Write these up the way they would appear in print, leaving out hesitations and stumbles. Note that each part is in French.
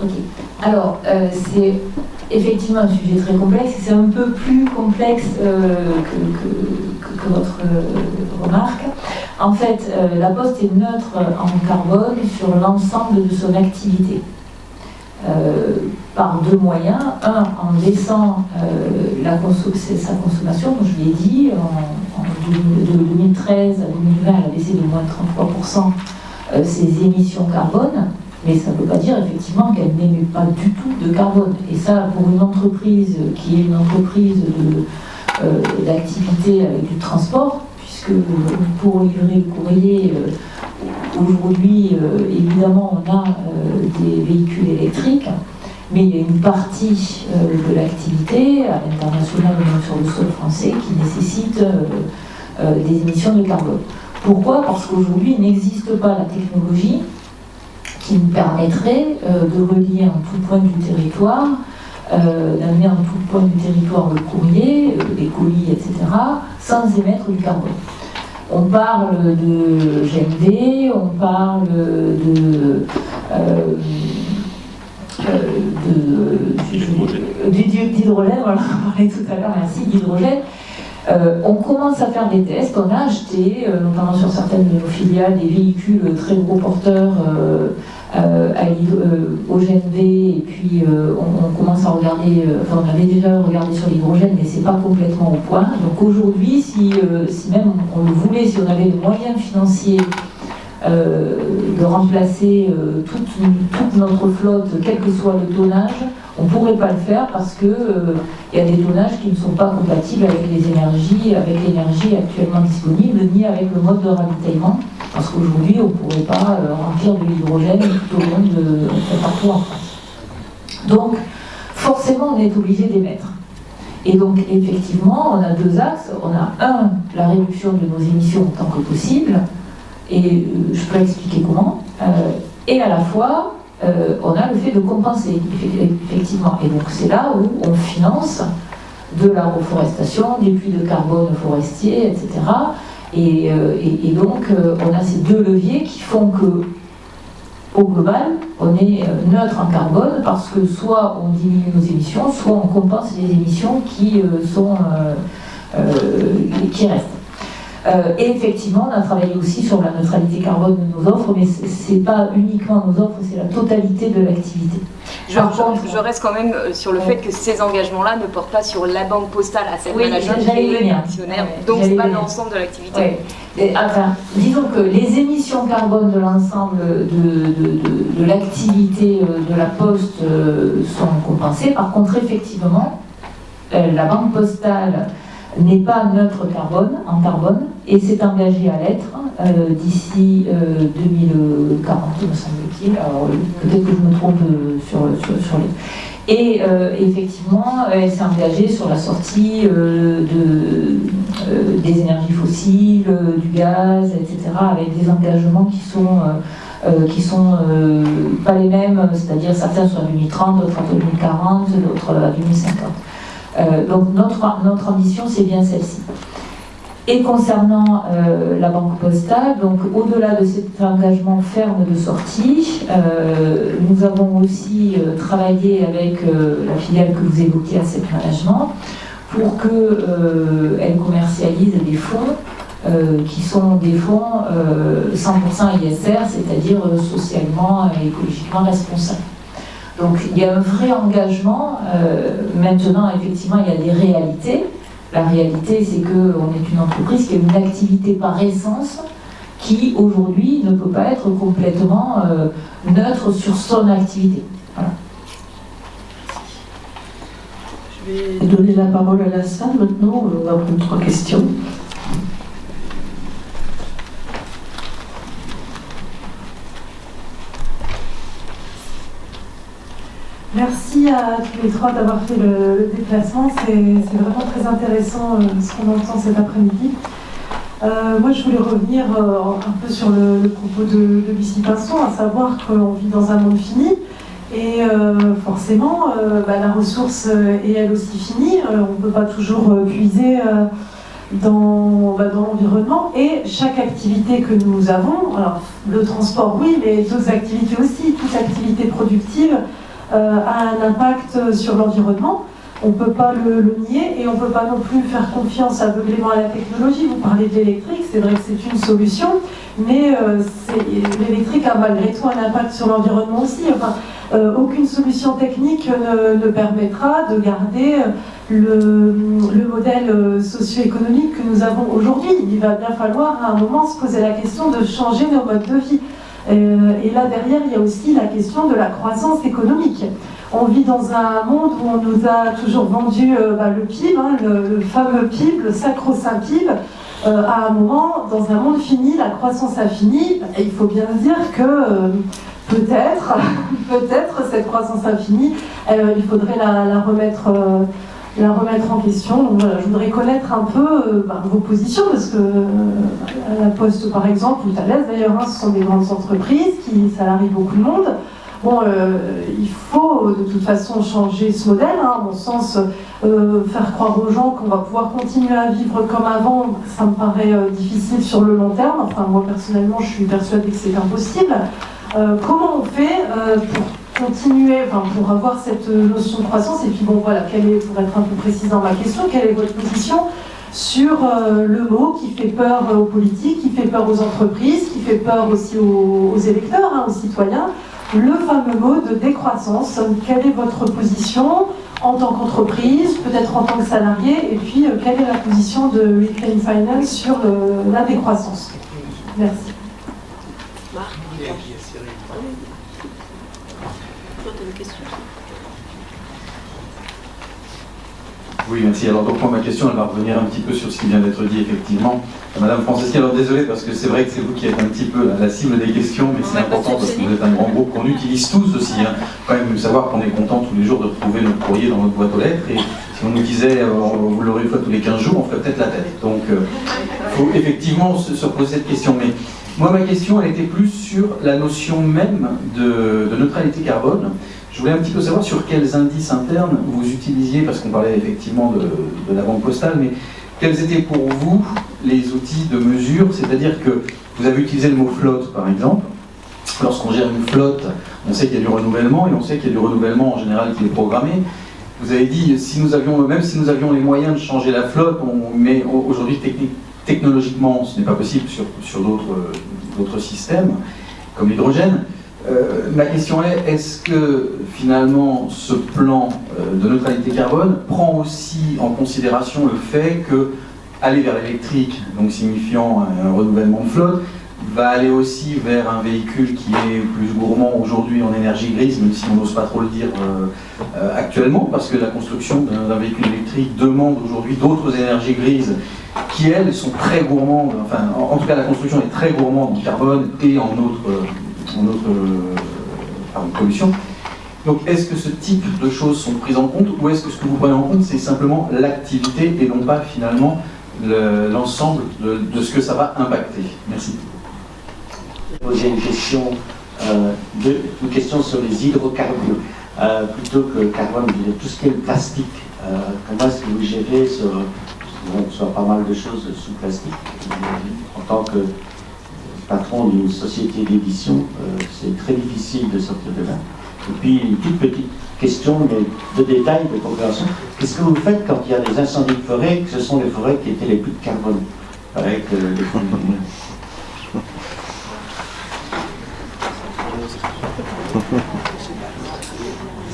Ok. Alors, c'est effectivement un sujet très complexe, et c'est un peu plus complexe que votre remarque. En fait, la Poste est neutre en carbone sur l'ensemble de son activité. Par deux moyens. Un, en baissant sa consommation, comme je l'ai dit, de 2013 à 2020, elle a baissé de moins de 33% ses émissions carbone, mais ça ne veut pas dire effectivement qu'elle n'émet pas du tout de carbone. Et ça, pour une entreprise qui est une entreprise d'activité avec du transport, puisque pour livrer le courrier, aujourd'hui, évidemment, on a des véhicules électriques, mais il y a une partie de l'activité, à l'international ou même sur le sol français, qui nécessite des émissions de carbone. Pourquoi ? Parce qu'aujourd'hui, il n'existe pas la technologie qui nous permettrait de relier en tout point du territoire, d'amener en tout point du territoire le courrier, les colis, etc., sans émettre du carbone. On parle de GNV, on parle d'hydrogène, voilà, on parlait tout à l'heure, merci, d'hydrogène. On commence à faire des tests, on a acheté, notamment sur certaines de nos filiales, des véhicules très gros porteurs au GNV, et puis on commence à regarder, enfin on avait déjà regardé sur l'hydrogène, mais c'est pas complètement au point. Donc aujourd'hui, si même on le voulait, si on avait les moyens financiers de remplacer toute notre flotte, quel que soit le tonnage, on ne pourrait pas le faire parce qu'il y a des tonnages qui ne sont pas compatibles avec l'énergie actuellement disponible, ni avec le mode de ravitaillement, parce qu'aujourd'hui on ne pourrait pas remplir de l'hydrogène tout au long de partout en France. Donc forcément on est obligé d'émettre. Et donc effectivement on a deux axes. On a un, la réduction de nos émissions autant que possible, et je peux expliquer comment, et à la fois on a le fait de compenser, effectivement. Et donc c'est là où on finance de la reforestation, des puits de carbone forestiers, etc. Et donc on a ces deux leviers qui font que, au global, on est neutre en carbone parce que soit on diminue nos émissions, soit on compense les émissions qui restent. Et effectivement, on a travaillé aussi sur la neutralité carbone de nos offres, mais ce n'est pas uniquement nos offres, c'est la totalité de l'activité. Je reste quand même sur le fait que ces engagements-là ne portent pas sur la banque postale Asset Management qui est actionnaire, donc ce n'est pas l'ensemble de l'activité. Oui. Enfin, disons que les émissions carbone de l'ensemble de l'activité de la Poste sont compensées. Par contre, effectivement, la banque postale n'est pas neutre en carbone et s'est engagé à l'être d'ici 2040, me semble-t-il. Alors peut-être que je me trompe sur les... Et effectivement, elle s'est engagée sur la sortie des énergies fossiles, du gaz, etc., avec des engagements qui sont pas les mêmes, c'est-à-dire certains sont à 2030, d'autres à 2040, d'autres à 2050. Donc notre ambition, c'est bien celle-ci. Et concernant la banque postale, donc au-delà de cet engagement ferme de sortie, nous avons aussi travaillé avec la filiale que vous évoquiez, Asset Management, pour qu'elle commercialise des fonds qui sont des fonds 100% ISR, c'est-à-dire socialement et écologiquement responsables. Donc il y a un vrai engagement. Maintenant, effectivement, il y a des réalités. La réalité, c'est qu'on est une entreprise qui a une activité par essence qui, aujourd'hui, ne peut pas être complètement neutre sur son activité. Voilà. Je vais donner la parole à la salle maintenant. On va prendre 3 questions. Merci à tous les trois d'avoir fait le déplacement. C'est vraiment très intéressant ce qu'on entend cet après-midi. Moi, je voulais revenir un peu sur le propos de Lucie Pinson, à savoir qu'on vit dans un monde fini. Et forcément, la ressource est elle aussi finie. On ne peut pas toujours puiser dans l'environnement. Et chaque activité que nous avons, alors le transport oui, mais d'autres activités aussi, toute activité productive, a un impact sur l'environnement. On ne peut pas le nier et on ne peut pas non plus faire confiance aveuglément à la technologie. Vous parlez de l'électrique, c'est vrai que c'est une solution, mais l'électrique a malgré tout un impact sur l'environnement aussi. Enfin, aucune solution technique ne permettra de garder le modèle socio-économique que nous avons aujourd'hui. Il va bien falloir à un moment se poser la question de changer nos modes de vie. Et là derrière, il y a aussi la question de la croissance économique. On vit dans un monde où on nous a toujours vendu le PIB, le fameux PIB, le sacro-saint PIB. À un moment, dans un monde fini, la croissance a fini, et il faut bien se dire que peut-être cette croissance infinie, il faudrait la remettre en question. Donc voilà, je voudrais connaître un peu vos positions, parce que La Poste par exemple, ou Thales d'ailleurs, ce sont des grandes entreprises qui salarient beaucoup de monde. Bon, il faut de toute façon changer ce modèle, à mon sens, faire croire aux gens qu'on va pouvoir continuer à vivre comme avant, ça me paraît difficile sur le long terme. Enfin, moi personnellement, je suis persuadée que c'est impossible. Comment on fait pour continuer, pour avoir cette notion de croissance? Et puis bon, voilà, pour être un peu précise dans ma question, quelle est votre position sur le mot qui fait peur aux politiques, qui fait peur aux entreprises, qui fait peur aussi aux électeurs, aux citoyens, le fameux mot de décroissance? Quelle est votre position en tant qu'entreprise, peut-être en tant que salarié, et puis quelle est la position de Reclaim Finance sur la décroissance? Merci. Marc, toi, tu as une question? Oui, merci. Alors donc moi, ma question, elle va revenir un petit peu sur ce qui vient d'être dit, effectivement. Madame Franceschi, alors désolé, parce que c'est vrai que c'est vous qui êtes un petit peu la cible des questions, mais c'est important parce que vous êtes un grand groupe qu'on utilise tous aussi. Quand même savoir qu'on est content tous les jours de retrouver notre courrier dans notre boîte aux lettres, et si on nous disait vous l'aurez une fois tous les 15 jours, on ferait peut-être la tête. Donc il faut effectivement se reposer cette question. Mais moi, ma question, elle était plus sur la notion même de neutralité carbone. Je voulais un petit peu savoir sur quels indices internes vous utilisiez, parce qu'on parlait effectivement de la banque postale, mais quels étaient pour vous les outils de mesure? C'est-à-dire que vous avez utilisé le mot flotte, par exemple. Lorsqu'on gère une flotte, on sait qu'il y a du renouvellement, et on sait qu'il y a du renouvellement en général qui est programmé. Vous avez dit, même si nous avions les moyens de changer la flotte, mais aujourd'hui, technologiquement, ce n'est pas possible sur d'autres systèmes, comme l'hydrogène. Ma question est-ce que finalement ce plan de neutralité carbone prend aussi en considération le fait que aller vers l'électrique, donc signifiant un renouvellement de flotte, va aller aussi vers un véhicule qui est plus gourmand aujourd'hui en énergie grise, même si on n'ose pas trop le dire actuellement, parce que la construction d'un véhicule électrique demande aujourd'hui d'autres énergies grises qui, elles, sont très gourmandes, enfin en tout cas la construction est très gourmande en carbone et en autres pollution. Donc est-ce que ce type de choses sont prises en compte, ou est-ce que ce que vous prenez en compte, c'est simplement l'activité et non pas finalement l'ensemble de ce que ça va impacter? Merci. Poser une question sur les hydrocarbures plutôt que le carbone, tout ce qui est le plastique. Comment est-ce que vous gérez sur pas mal de choses sous plastique? En tant que patron d'une société d'édition, c'est très difficile de sortir de là. Et puis une toute petite question, mais de détail, de compréhension. Qu'est-ce que vous faites quand il y a des incendies de forêt, que ce sont les forêts qui étaient les plus de carbone, avec les fonds de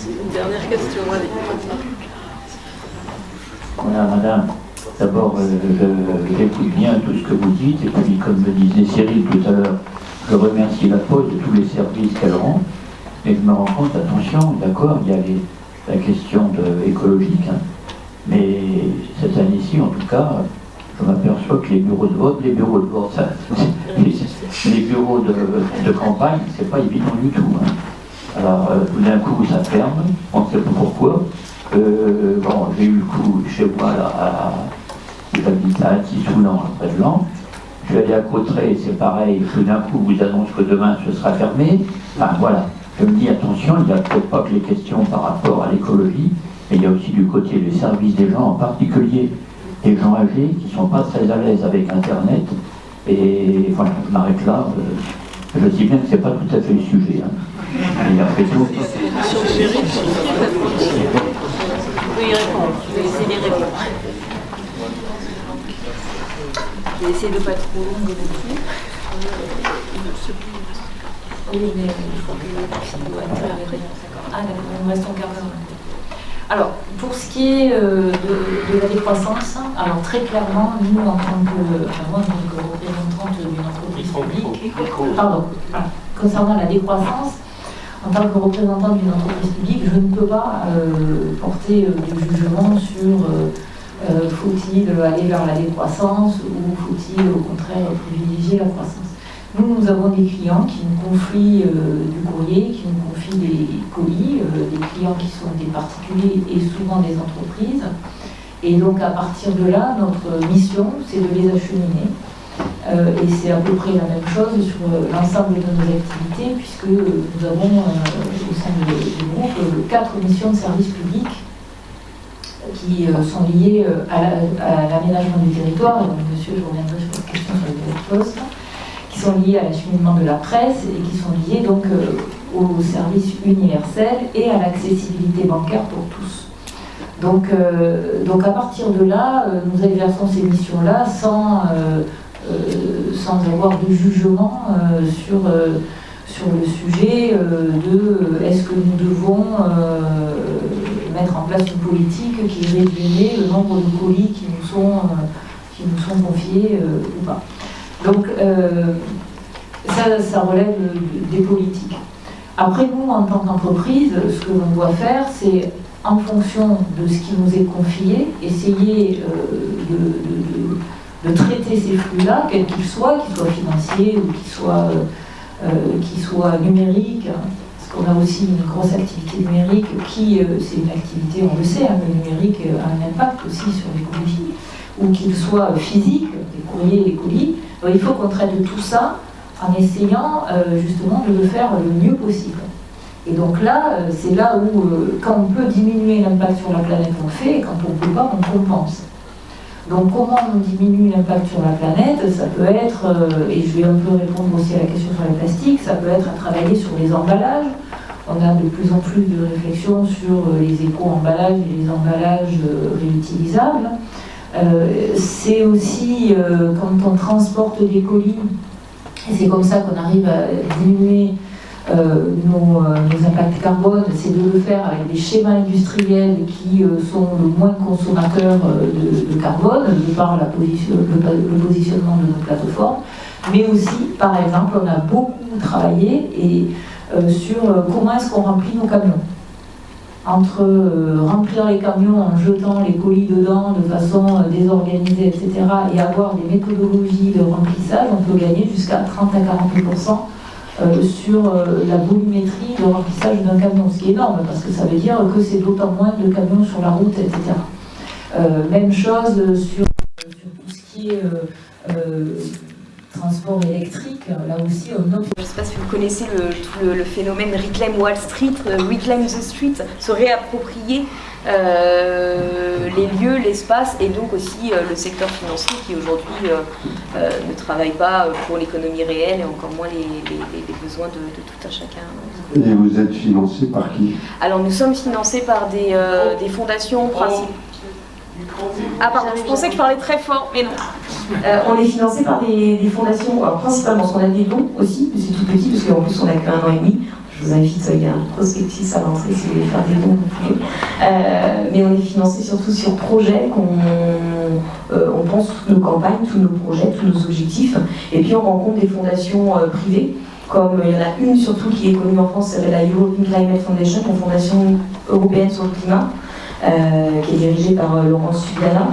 Une dernière question, allez. Voilà, madame. D'abord, j'écoute bien tout ce que vous dites, et puis, comme le disait Cyril tout à l'heure, je remercie la Poste de tous les services qu'elle rend, et je me rends compte, attention, d'accord, il y a la question écologique, mais cette année-ci, en tout cas, je m'aperçois que les bureaux de vote, les bureaux de campagne, c'est pas évident du tout. Alors, tout d'un coup, ça ferme, on ne sait pas pourquoi. Bon, j'ai eu le coup chez moi, là, j'habite à Antilly-sous-Lan, près de Lan. Je vais aller à Cauterets, c'est pareil, tout d'un coup, vous annonce que demain, ce sera fermé. Enfin, voilà. Je me dis, attention, il n'y a peut-être pas que les questions par rapport à l'écologie, mais il y a aussi du côté du service des gens, en particulier des gens âgés qui ne sont pas très à l'aise avec Internet. Et voilà, je m'arrête là. Je sais bien que ce n'est pas tout à fait le sujet. Et après tout, Je peux y répondre, je vais essayer d'y répondre. Je vais essayer de ne pas être trop longue non plus. Oui, mais je crois que il me reste un quart d'heure. Alors, pour ce qui est de la décroissance, alors très clairement, nous, en tant que, moi, en tant que représentante d'une entreprise publique, concernant la décroissance, en tant que représentante d'une entreprise publique, je ne peux pas porter de jugement sur faut-il aller vers la décroissance ou faut-il au contraire privilégier la croissance. Nous avons des clients qui nous confient du courrier, qui nous confient des colis, des clients qui sont des particuliers et souvent des entreprises. Et donc à partir de là, notre mission, c'est de les acheminer. Et c'est à peu près la même chose sur l'ensemble de nos activités, puisque nous avons au sein du groupe 4 missions de service public qui sont liées à l'aménagement du territoire. Donc, monsieur, je reviendrai sur votre question sur les bureaux de poste, qui sont liées à l'acheminement de la presse et qui sont liées donc au service universel et à l'accessibilité bancaire pour tous. Donc à partir de là, nous exerçons ces missions-là sans avoir de jugement sur le sujet de est-ce que nous devons mettre en place une politique qui réduirait le nombre de colis qui nous sont confiés ou pas. Donc ça relève des politiques. Après nous, en tant qu'entreprise, ce que l'on doit faire, c'est en fonction de ce qui nous est confié, essayer de traiter ces flux-là, quels qu'ils soient financiers ou qu'ils soient numériques, parce qu'on a aussi une grosse activité numérique qui, c'est une activité, on le sait, le numérique a un impact aussi sur l'écologie, ou qu'ils soient physiques, les courriers, les colis. Donc, il faut qu'on traite de tout ça en essayant justement de le faire le mieux possible. Et donc là, c'est là où, quand on peut diminuer l'impact sur la planète, on le fait, et quand on ne peut pas, on compense. Donc comment on diminue l'impact sur la planète? Ça peut être, et je vais un peu répondre aussi à la question sur les plastiques, ça peut être à travailler sur les emballages. On a de plus en plus de réflexions sur les éco-emballages et les emballages réutilisables. C'est aussi quand on transporte des colis, et c'est comme ça qu'on arrive à diminuer nos impacts carbone, c'est de le faire avec des schémas industriels qui sont le moins consommateurs de carbone, de par le positionnement de nos plateformes, mais aussi, par exemple, on a beaucoup travaillé sur comment est-ce qu'on remplit nos camions. Entre remplir les camions en jetant les colis dedans de façon désorganisée, etc., et avoir des méthodologies de remplissage, on peut gagner jusqu'à 30 à 40% sur la volumétrie de remplissage d'un camion, ce qui est énorme, parce que ça veut dire que c'est d'autant moins de camions sur la route, etc. Même chose sur tout ce qui est transport électrique, là aussi on note. Je ne sais pas si vous connaissez le phénomène Reclaim Wall Street, Reclaim the Street, se réapproprier les lieux, l'espace et donc aussi le secteur financier qui aujourd'hui ne travaille pas pour l'économie réelle et encore moins les besoins de tout un chacun. Et vous êtes financé par qui? Alors nous sommes financés par des fondations principales. Ah pardon, je pensais que je parlais très fort, mais non. On est financé par des fondations, alors principalement parce qu'on a des dons aussi, mais c'est tout petit parce qu'en plus on n'a qu'un an et demi. Je vous invite, il y a un prospectus à l'entrée si vous voulez faire des dons, vous pouvez. Mais on est financé surtout sur projets on pense toutes nos campagnes, tous nos projets, tous nos objectifs. Et puis on rencontre des fondations privées, comme il y en a une surtout qui est connue en France, c'est la European Climate Foundation, une fondation européenne sur le climat. Qui est dirigée par Laurence Subiana.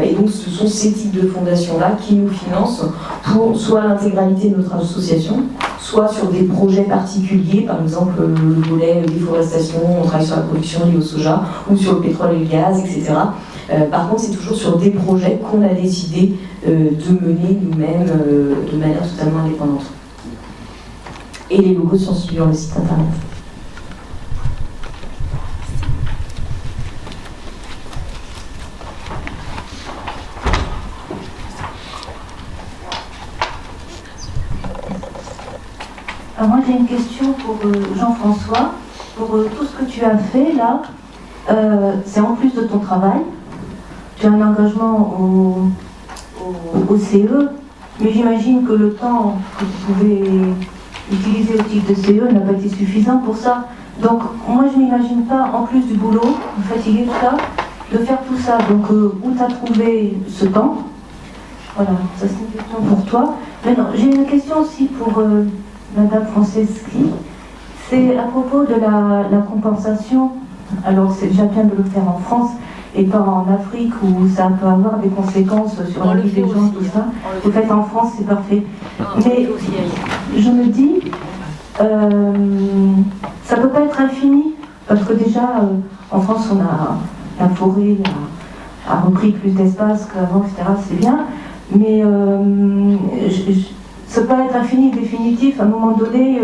Et donc ce sont ces types de fondations-là qui nous financent pour soit l'intégralité de notre association, soit sur des projets particuliers, par exemple le volet déforestation, on travaille sur la production liée au soja, ou sur le pétrole et le gaz, etc. Par contre, c'est toujours sur des projets qu'on a décidé de mener nous-mêmes de manière totalement indépendante. Et les logos sont sur le site internet. Moi j'ai une question pour Jean-François. Pour tout ce que tu as fait là, c'est en plus de ton travail. Tu as un engagement au CE, mais j'imagine que le temps que tu pouvais utiliser au titre de CE n'a pas été suffisant pour ça. Donc moi je n'imagine pas, en plus du boulot, fatigué tout ça, de faire tout ça. Donc où tu as trouvé ce temps? Voilà, ça c'est une question pour toi. Maintenant, j'ai une question aussi pour Madame Franceschi. C'est à propos de la compensation. Alors c'est déjà bien de le faire en France et pas en Afrique où ça peut avoir des conséquences sur la vie des gens, tout ça. Vous faites en France, c'est parfait. Mais je me dis, ça peut pas être infini parce que déjà en France on a la forêt a repris plus d'espace qu'avant, etc. C'est bien, mais ça peut pas être infini, définitif. À un moment donné,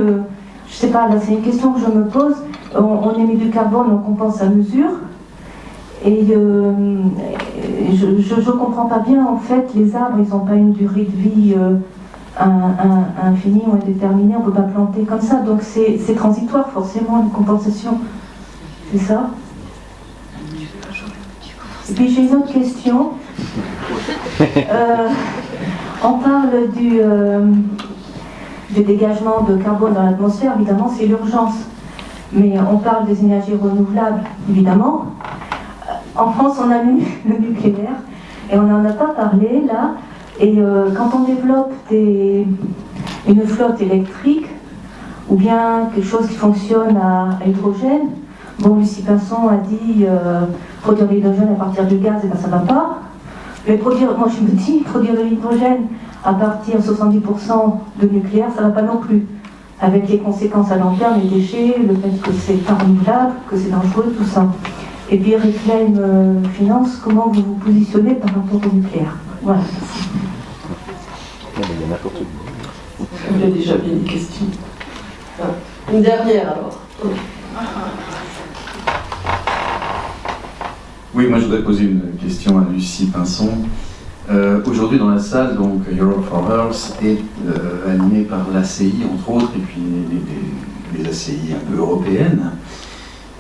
je sais pas, là c'est une question que je me pose. On émet du carbone, on compense à mesure. Et je ne comprends pas bien, en fait, les arbres, ils n'ont pas une durée de vie infinie ou indéterminée, on ne peut pas planter comme ça. Donc c'est transitoire, forcément, une compensation. C'est ça? Et puis j'ai une autre question. On parle du dégagement de carbone dans l'atmosphère, évidemment, c'est l'urgence. Mais on parle des énergies renouvelables, évidemment. En France, on a le nucléaire, et on n'en a pas parlé, là. Et quand on développe une flotte électrique, ou bien quelque chose qui fonctionne à hydrogène, bon, Lucie Pinson a dit produire de l'hydrogène à partir du gaz, et ben ça ne va pas. Mais moi je me dis, produire de l'hydrogène à partir de 70% de nucléaire, ça ne va pas non plus. Avec les conséquences à long terme, les déchets, le fait que c'est pas renouvelable, que c'est dangereux, tout ça. Et puis Reclaim Finance, comment vous vous positionnez par rapport au nucléaire? Voilà. Il y a déjà bien des questions. Une dernière alors. Oui, moi je voudrais poser une question à Lucie Pinson. Aujourd'hui dans la salle, donc Europe for Earth est animé par l'ACI entre autres, et puis les ACI un peu européennes.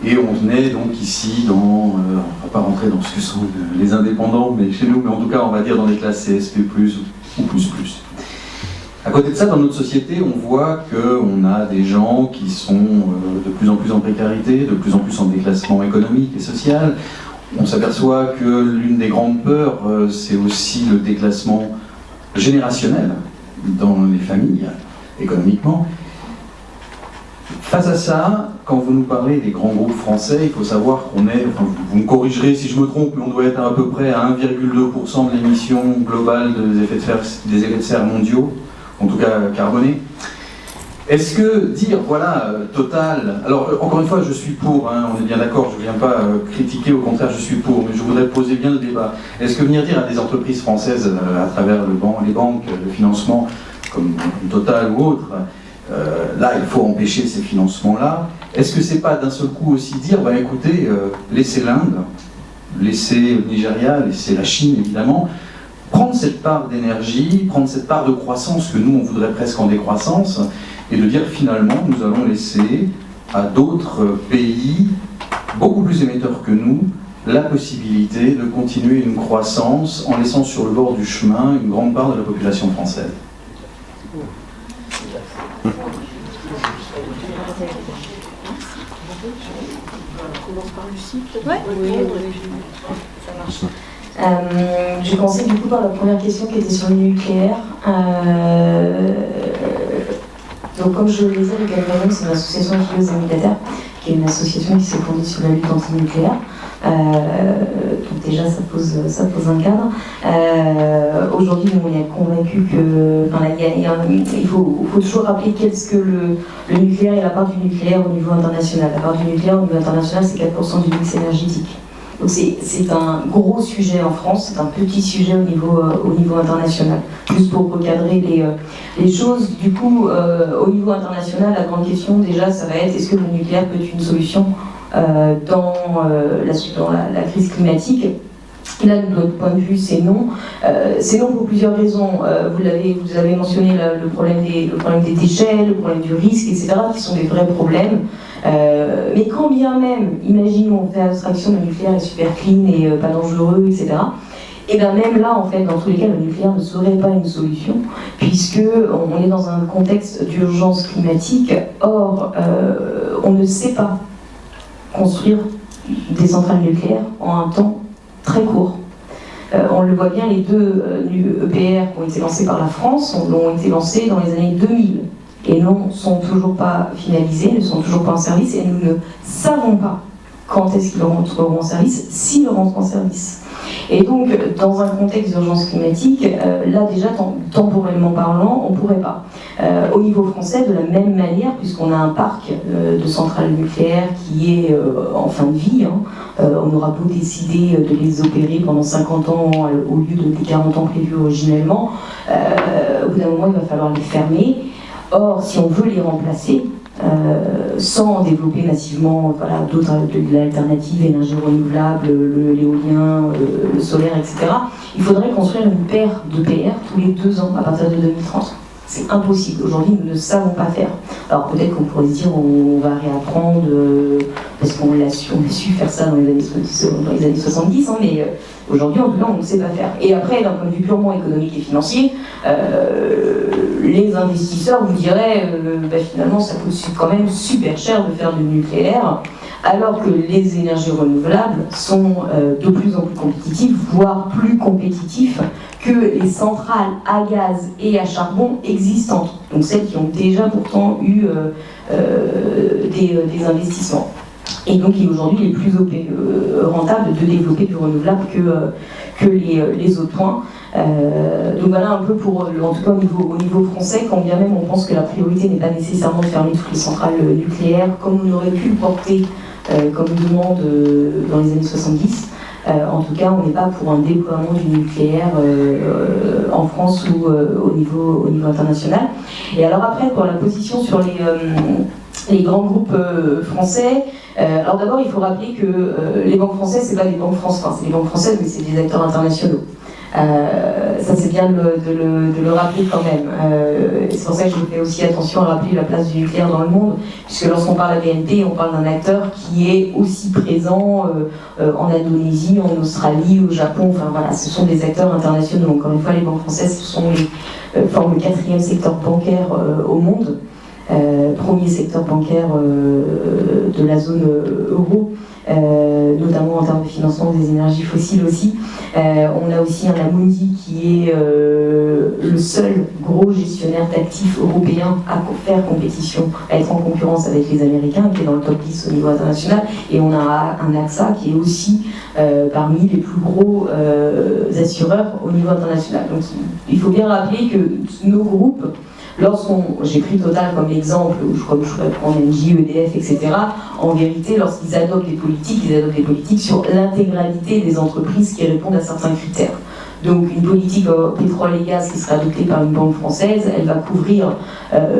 Et on venait donc ici on ne va pas rentrer dans ce que sont les indépendants, mais chez nous, mais en tout cas on va dire dans les classes CSP+, ou plus. À côté de ça, dans notre société, on voit qu'on a des gens qui sont de plus en plus en précarité, de plus en plus en déclassement économique et social. On s'aperçoit que l'une des grandes peurs, c'est aussi le déclassement générationnel dans les familles, économiquement. Face à ça, quand vous nous parlez des grands groupes français, il faut savoir qu'on est, enfin, vous me corrigerez si je me trompe, mais on doit être à peu près à 1,2% de l'émission globale des effets de serre mondiaux, en tout cas carbonés. Est-ce que dire, voilà, Total, alors encore une fois je suis pour, hein, on est bien d'accord, je ne viens pas critiquer, au contraire je suis pour, mais je voudrais poser bien le débat. Est-ce que venir dire à des entreprises françaises à travers les banques, le financement, comme Total ou autres, là il faut empêcher ces financements-là, est-ce que c'est pas d'un seul coup aussi dire, bah écoutez, laissez l'Inde, laissez le Nigeria, laissez la Chine évidemment, prendre cette part d'énergie, prendre cette part de croissance que nous on voudrait presque en décroissance, et de dire finalement nous allons laisser à d'autres pays beaucoup plus émetteurs que nous la possibilité de continuer une croissance en laissant sur le bord du chemin une grande part de la population française. Je vais commencer du coup par la première question qui était sur le nucléaire. Donc comme je le disais, le Galvanium, c'est une association Philosophe Militaire, qui est une association qui s'est fondée sur la lutte anti-nucléaire. Donc déjà ça pose un cadre. Aujourd'hui on est convaincu que il faut toujours rappeler qu'est-ce que le nucléaire et la part du nucléaire au niveau international. La part du nucléaire au niveau international c'est 4% du mix énergétique. Donc c'est un gros sujet en France, c'est un petit sujet au niveau international. Juste pour recadrer les choses, du coup, au niveau international, la grande question déjà, ça va être est-ce que le nucléaire peut être une solution dans la crise climatique? Là, de notre point de vue, c'est non. C'est non pour plusieurs raisons. Vous avez mentionné le problème des déchets, le problème du risque, etc., qui sont des vrais problèmes. Mais quand bien même, imaginons, on fait abstraction, le nucléaire est super clean et pas dangereux, etc., et bien même là, en fait, dans tous les cas, le nucléaire ne serait pas une solution, puisqu'on est dans un contexte d'urgence climatique. Or, on ne sait pas construire des centrales nucléaires en un temps très court. On le voit bien, les deux EPR qui ont été lancés par la France ont été lancés dans les années 2000 et ne sont toujours pas finalisés, ne sont toujours pas en service, et nous ne savons pas quand est-ce qu'ils rentreront en service, s'ils rentrent en service. Et donc, dans un contexte d'urgence climatique, là déjà, temporellement parlant, on ne pourrait pas. Au niveau français, de la même manière, puisqu'on a un parc de centrales nucléaires qui est en fin de vie, on aura beau décider de les opérer pendant 50 ans au lieu des 40 ans prévus originellement, au bout d'un moment, il va falloir les fermer. Or, si on veut les remplacer, sans développer massivement d'autres alternatives, énergie renouvelable, l'éolien, le solaire, etc., il faudrait construire une paire d'EPR tous les 2 ans à partir de 2030. C'est impossible. Aujourd'hui, nous ne savons pas faire. Alors peut-être qu'on pourrait se dire on va réapprendre parce qu'on a su faire ça dans les années 70, mais aujourd'hui, en tout cas, on ne sait pas faire. Et après, d'un point de vue purement économique et financier, les investisseurs vous diraient finalement, ça coûte quand même super cher de faire du nucléaire, alors que les énergies renouvelables sont de plus en plus compétitives, voire plus compétitifs que les centrales à gaz et à charbon existantes, donc celles qui ont déjà pourtant eu des investissements. Et donc il est aujourd'hui les plus rentables de développer du renouvelable que les autres points. Donc voilà un peu pour, en tout cas au niveau français, quand bien même on pense que la priorité n'est pas nécessairement de fermer toutes les centrales nucléaires, comme on aurait pu le porter comme demande dans les années 70. En tout cas, on n'est pas pour un déploiement du nucléaire en France ou au niveau international. Et alors après, pour la position sur les grands groupes français, alors d'abord, il faut rappeler que les banques françaises, c'est pas des banques françaises, c'est des banques françaises, mais c'est des acteurs internationaux. Ça, c'est bien de le rappeler quand même. C'est pour ça que je fais aussi attention à rappeler la place du nucléaire dans le monde, puisque lorsqu'on parle de BNP, on parle d'un acteur qui est aussi présent en Indonésie, en Australie, au Japon. Enfin voilà, ce sont des acteurs internationaux. Encore une fois, les banques françaises forment le 4e secteur bancaire au monde, premier secteur bancaire de la zone euro. Notamment en termes de financement des énergies fossiles aussi. On a aussi un Amundi qui est le seul gros gestionnaire d'actifs européen à faire compétition, à être en concurrence avec les Américains, qui est dans le top 10 au niveau international. Et on a un AXA qui est aussi parmi les plus gros assureurs au niveau international. Donc il faut bien rappeler que nos groupes, j'ai pris Total comme exemple, comme je pourrais prendre Engie, EDF, etc., en vérité, lorsqu'ils adoptent des politiques, ils adoptent des politiques sur l'intégralité des entreprises qui répondent à certains critères. Donc une politique pétrole et gaz qui sera adoptée par une banque française, elle va couvrir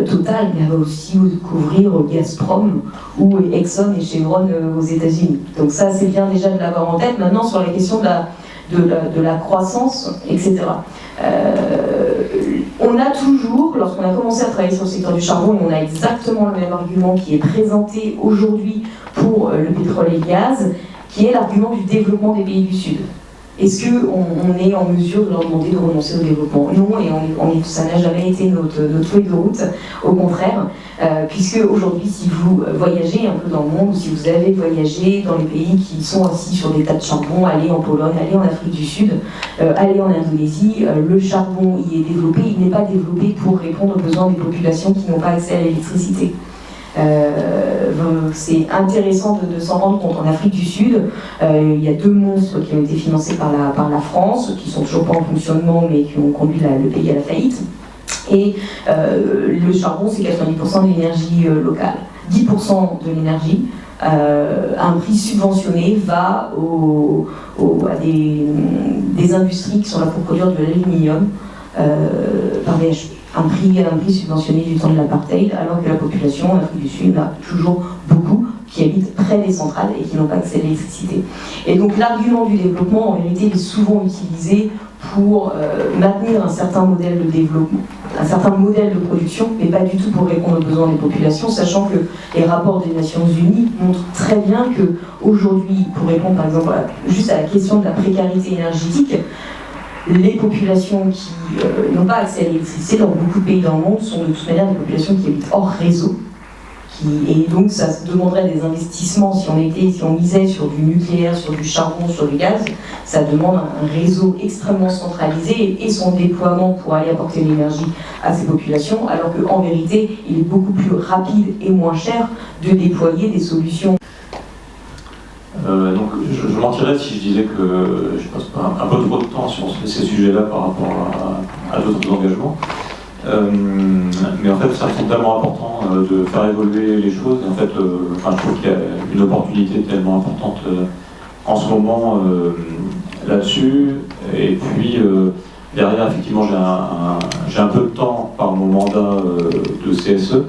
Total, mais elle va aussi couvrir Gazprom ou Exxon et Chevron aux États-Unis. Donc ça, c'est bien déjà de l'avoir en tête. Maintenant, sur la question de la croissance, etc. On a toujours, lorsqu'on a commencé à travailler sur le secteur du charbon, on a exactement le même argument qui est présenté aujourd'hui pour le pétrole et le gaz, qui est l'argument du développement des pays du Sud. Est-ce qu'on est en mesure de leur demander de renoncer au développement? Non, et ça n'a jamais été notre feuille de route, au contraire, puisque aujourd'hui, si vous voyagez un peu dans le monde, ou si vous avez voyagé dans les pays qui sont assis sur des tas de charbon, allez en Pologne, allez en Afrique du Sud, allez en Indonésie, le charbon y est développé, il n'est pas développé pour répondre aux besoins des populations qui n'ont pas accès à l'électricité. C'est intéressant de s'en rendre compte. En Afrique du Sud, il y a 2 monstres qui ont été financés par la France, qui sont toujours pas en fonctionnement, mais qui ont conduit le pays à la faillite. Et le charbon, c'est 90% de l'énergie locale. 10% de l'énergie, à un prix subventionné, va à des industries qui sont là pour produire de l'aluminium par VHP. Un prix subventionné du temps de l'apartheid, alors que la population en Afrique du Sud a toujours beaucoup qui habitent près des centrales et qui n'ont pas accès à l'électricité. Et donc l'argument du développement, en vérité, est souvent utilisé pour maintenir un certain modèle de développement, un certain modèle de production, mais pas du tout pour répondre aux besoins des populations, sachant que les rapports des Nations Unies montrent très bien qu'aujourd'hui, pour répondre par exemple juste à la question de la précarité énergétique, les populations qui n'ont pas accès à l'électricité dans beaucoup de pays dans le monde sont de toute manière des populations qui habitent hors réseau. Et donc ça demanderait des investissements, si on misait sur du nucléaire, sur du charbon, sur du gaz, ça demande un réseau extrêmement centralisé et son déploiement pour aller apporter l'énergie à ces populations, alors qu'en vérité, il est beaucoup plus rapide et moins cher de déployer des solutions. Donc je mentirais si je disais que je passe un peu trop de temps sur ces sujets-là par rapport à d'autres engagements. Mais en fait, ça me semble tellement important de faire évoluer les choses. Et en fait, je trouve qu'il y a une opportunité tellement importante en ce moment là-dessus. Et puis, derrière, effectivement, j'ai un peu de temps par mon mandat de CSE.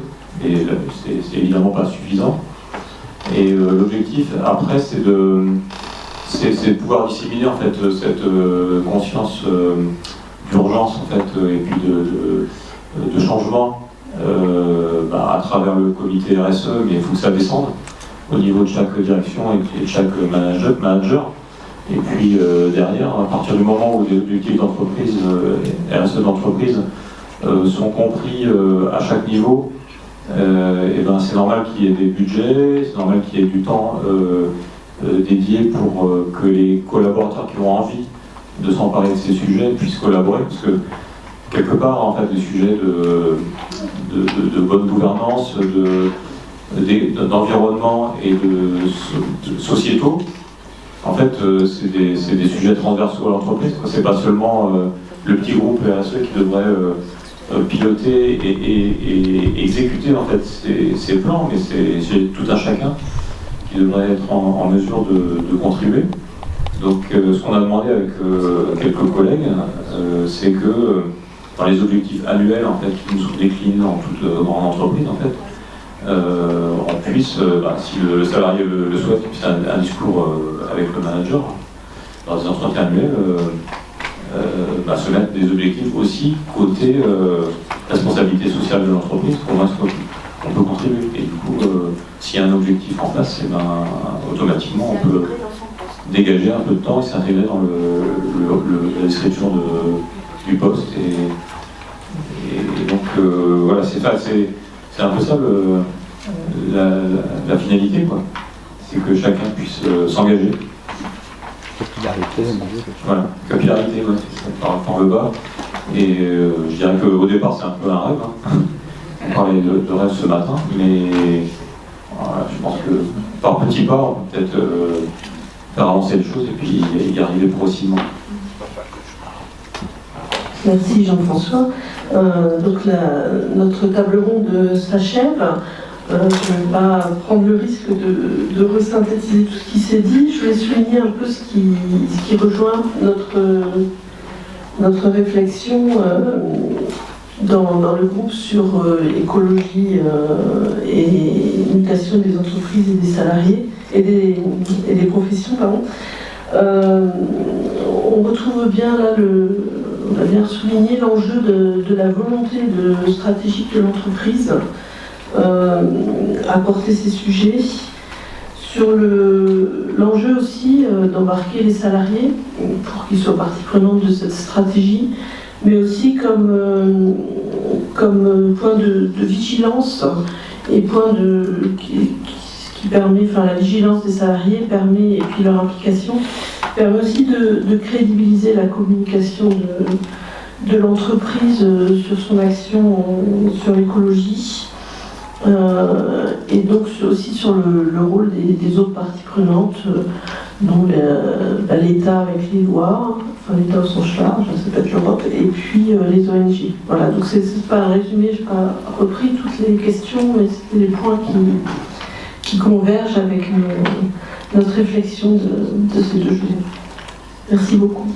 Et c'est évidemment pas suffisant. Et l'objectif, après, c'est de pouvoir disséminer, en fait, cette conscience d'urgence, en fait, et puis de changement à travers le comité RSE, mais il faut que ça descende au niveau de chaque direction et de chaque manager. Et puis derrière, à partir du moment où les objectifs d'entreprise, RSE d'entreprise, sont compris à chaque niveau, et ben c'est normal qu'il y ait des budgets, c'est normal qu'il y ait du temps dédié pour que les collaborateurs qui ont envie de s'emparer de ces sujets puissent collaborer, parce que quelque part, en fait, les sujets de bonne gouvernance, d'environnement et de sociétaux, en fait, c'est des sujets transversaux à l'entreprise. C'est pas seulement le petit groupe RSE qui devrait piloter et exécuter en fait ces plans, mais c'est tout un chacun qui devrait être en mesure de contribuer. Donc, ce qu'on a demandé avec quelques collègues, c'est que dans les objectifs annuels en fait, qui nous sont déclinés dans toute grande entreprise, en fait, on puisse, si le salarié le souhaite, qu'il puisse un discours avec le manager dans les entretiens annuels, se mettre des objectifs aussi côté responsabilité sociale de l'entreprise pour voir qu'on peut contribuer. Et du coup, s'il y a un objectif en place, automatiquement on peut dégager un peu de temps et s'intégrer dans la description du poste. Et donc voilà, c'est un peu ça la finalité, quoi. C'est que chacun puisse s'engager. Capillarité, voilà, capillarité, ouais, par le bas. Et je dirais qu'au départ c'est un peu un rêve. Hein. On parlait de rêve ce matin, mais voilà, je pense que par petits pas, on peut peut-être faire avancer les choses et puis y arriver progressivement. Merci Jean-François. Donc notre table ronde s'achève. Je ne vais pas prendre le risque de resynthétiser tout ce qui s'est dit. Je vais souligner un peu ce qui rejoint notre réflexion dans le groupe sur écologie et mutation des entreprises et des salariés et des professions, pardon. On retrouve bien là on a bien souligné l'enjeu de la volonté stratégique de l'entreprise à porter ces sujets, sur l'enjeu aussi d'embarquer les salariés pour qu'ils soient partie prenante de cette stratégie, mais aussi comme point de vigilance et point qui permet, la vigilance des salariés permet, et puis leur implication, permet aussi de crédibiliser la communication de l'entreprise sur son action sur l'écologie. Et donc aussi sur le rôle des autres parties prenantes, dont l'État avec les lois, l'État au sens large, ça peut être l'Europe, et puis les ONG. Voilà, donc c'est pas un résumé, je n'ai pas repris toutes les questions, mais c'était les points qui convergent avec notre réflexion de ces 2 jours. Merci beaucoup.